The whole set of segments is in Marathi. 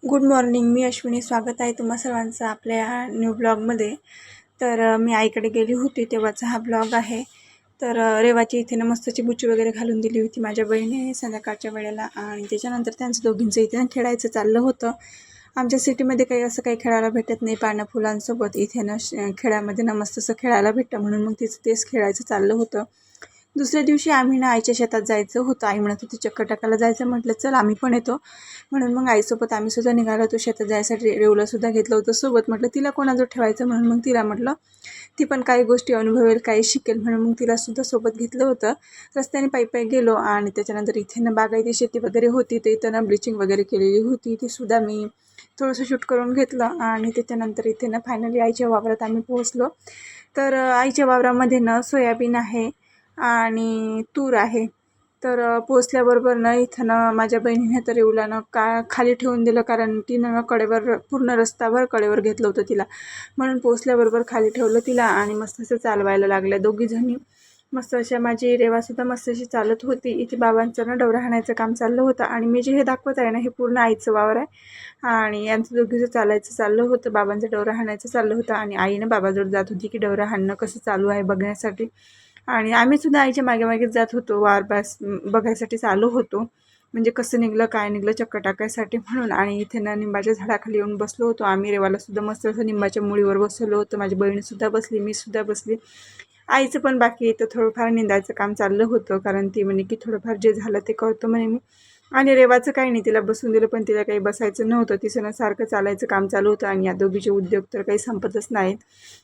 Good morning. मी अश्विनी. स्वागत आहे तुम्हा सर्वांचं आपल्या ह्या न्यू ब्लॉगमध्ये. तर मी आईकडे गेली होती तेव्हाचा हा ब्लॉग आहे. तर रेवाची इथे ना मस्तची बुच्ची वगैरे घालून दिली होती माझ्या बहिणीने संध्याकाळच्या वेळेला. आणि त्याच्यानंतर त्यांचं दोघींचं इथे ना खेळायचं चाललं होतं. आमच्या सिटीमध्ये काही असं काही खेळायला भेटत नाही पानं फुलांसोबत. इथे ना खेळामध्ये ना मस्त असं खेळायला भेटतं म्हणून मग तिचं तेच खेळायचं चाललं होतं. दुसऱ्या दिवशी आम्ही ना आईच्या शेतात जायचं होतं. आई म्हणत होती चक्कर टाकायला जायचं. म्हटलं चल आम्ही पण येतो. म्हणून मग आईसोबत आम्ही सुद्धा निघालो होतो शेतात जायसाठी. रेवलासुद्धा घेतलं होतं सोबत. म्हटलं तिला कोणाजवळ ठेवायचं म्हणून मग तिला म्हटलं ती पण काही गोष्टी अनुभवेल, काही शिकेल म्हणून मग तिलासुद्धा सोबत घेतलं होतं. रस्त्याने पायी गेलो आणि त्याच्यानंतर इथे ना बागायती शेती वगैरे होती. तर इथं ना ब्लिचिंग वगैरे केलेली होती. ती सुद्धा मी थोडंसं शूट करून घेतलं. आणि त्याच्यानंतर इथे ना फायनली आईच्या वावरात आम्ही पोहोचलो. तर आईच्या वावरामध्ये ना सोयाबीन आहे आणि तूर आहे. तर पोचल्याबरोबर ना इथं ना माझ्या बहिणीने तर येऊला खाली ठेवून दिलं, कारण तिनं कडेवर पूर्ण रस्ताभर कडेवर घेतलं होतं तिला. म्हणून पोचल्याबरोबर खाली ठेवलं तिला आणि मस्त असं चालवायला लागल्या दोघीजणी. मस्त अशा माझी रेवासुद्धा मस्त अशी चालत होती. इथे बाबांचं ना डवरा हाणायचं काम चाललं होतं. आणि मी जे हे दाखवत आहे ना हे पूर्ण आईचं वावर आहे आणि यांचं दोघीचं चालायचं चाललं होतं. बाबांचं डवरा हाणायचं चाललं होतं आणि आईनं बाबाजवळ जात होती की डवरा हाणणं कसं चालू आहे बघण्यासाठी. आणि आम्ही सुद्धा आईच्या मागेच जात होतो. वारबास बघायसाठी चालू होतो, म्हणजे कसं निघलं काय निघलं चक्कर टाकायसाठी म्हणून. आणि इथे ना निंबाच्या झाडाखाली येऊन बसलो होतो आम्ही. रेवालासुद्धा मस्त असं निंबाच्या मुळीवर बसवलं होतं. माझी बहिणीसुद्धा बसली, मी सुद्धा बसली. आईचं पण बाकी इथं थोडंफार निंदायचं काम चाललं होतं, कारण ती म्हणे की थोडंफार जे झालं ते करतो म्हणे मी. आणि रेवाचं काही नाही, तिला बसून दिलं पण तिला काही बसायचं नव्हतं. तिचं ना सारखं चालायचं काम चालू होतं. आणि या दोघीचे उद्योग तर काही संपतच नाहीत.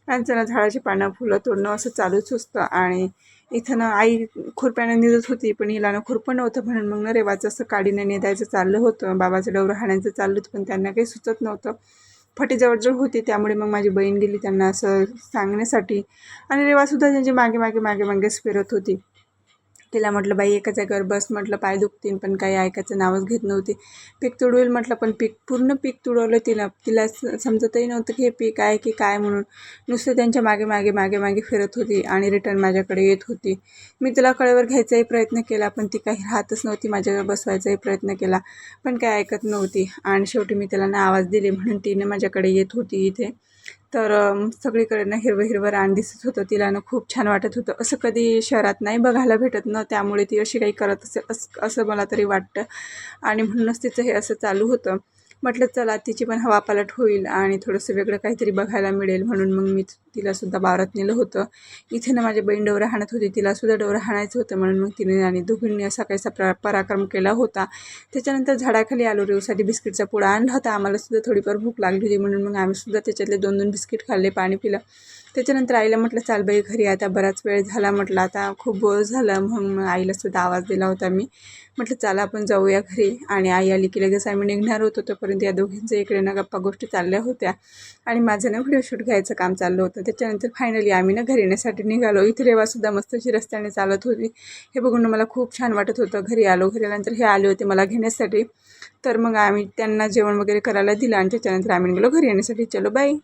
त्यांचं ना झाडाची पानं फुलं तोडणं असं चालूच असतं. आणि इथं ना आई खुरप्यानं निघत होती, पण हिला ना खुरपं नव्हतं म्हणून मग ना रेवाचं असं काडीनं नेदायचं चाललं होतं. बाबाचं डवरं हाणायचं चाललं होतं, पण त्यांना काही सुचत नव्हतं. फटी जवळजवळ होती, त्यामुळे मग माझी बहीण गेली त्यांना असं सांगण्यासाठी. आणि रेवासुद्धा त्यांची मागेच फिरत होती. तिला म्हटलं बाई एका जागेवर बस, म्हटलं पाय दुखतील, पण काही ऐकायचं नावच घेत नव्हती. पीक तुडवेल म्हटलं, पण पूर्ण पीक तुडवलं तिला समजतही नव्हतं की हे पीक आहे की काय म्हणून. नुसतं त्यांच्या मागे फिरत होती आणि रिटर्न माझ्याकडे येत होती. मी तिला कळेवर घ्यायचाही प्रयत्न केला, पण ती काही राहतच नव्हती. माझ्याजवळ बसवायचाही प्रयत्न केला, पण काय ऐकत नव्हती. आणि शेवटी मी तिला ना आवाज दिली म्हणून तिने माझ्याकडे येत होती इथे. तर सगळीकडे ना हिरवं रान दिसत होतं. तिला ना खूप छान वाटत होतं. असं कधी शहरात नाही बघायला भेटत ना, त्यामुळे ती अशी काही करत असेल असं मला तरी वाटतं. आणि म्हणूनच तिचं हे असं चालू होतं. म्हटलं चला तिची पण हवा पालट होईल आणि थोडंसं वेगळं काहीतरी बघायला मिळेल, म्हणून मग मी तिलासुद्धा वावरात नेलं होतं. इथे ना माझ्या बहीण डवरा हाणत होती, तिलासुद्धा डवरा हाणायचं होतं, म्हणून मग तिने आणि दोघींनी असा काहीसा पराक्रम केला होता. त्याच्यानंतर झाडाखाली आलो. रेवसाठी बिस्किटचा पुडा आणला होता. आम्हालासुद्धा थोडीफार भूक लागली होती, म्हणून मग आम्हीसुद्धा त्याच्यातले 2-2 बिस्किट खाल्ले, पाणी पिलं. त्याच्यानंतर आईला म्हटलं चाल बाई घरी, आता बराच वेळ झाला, म्हटलं आता खूप बोर झालं. म्हणून आईलासुद्धा आवाज दिला होता मी, म्हटलं चला आपण जाऊया घरी. आणि आई आली की लगेच आम्ही निघणार होतो. तोपर्यंत या दोघींचं इकडे ना गप्पा गोष्टी चालल्या होत्या आणि माझं ना व्हिडिओ शूट घ्यायचं काम चाललं होतं. त्याच्यानंतर फायनली आम्ही ना घरी येण्यासाठी निघालो. इथे रेवासुद्धा मस्त अशी रस्त्याने चालत होती. हे बघून मला खूप छान वाटत होतं. घरी आल्यानंतर हे आले होते मला घेण्यासाठी. तर मग आम्ही त्यांना जेवण वगैरे करायला दिलं आणि त्याच्यानंतर आम्ही निघालो घरी येण्यासाठी. चलो बाय.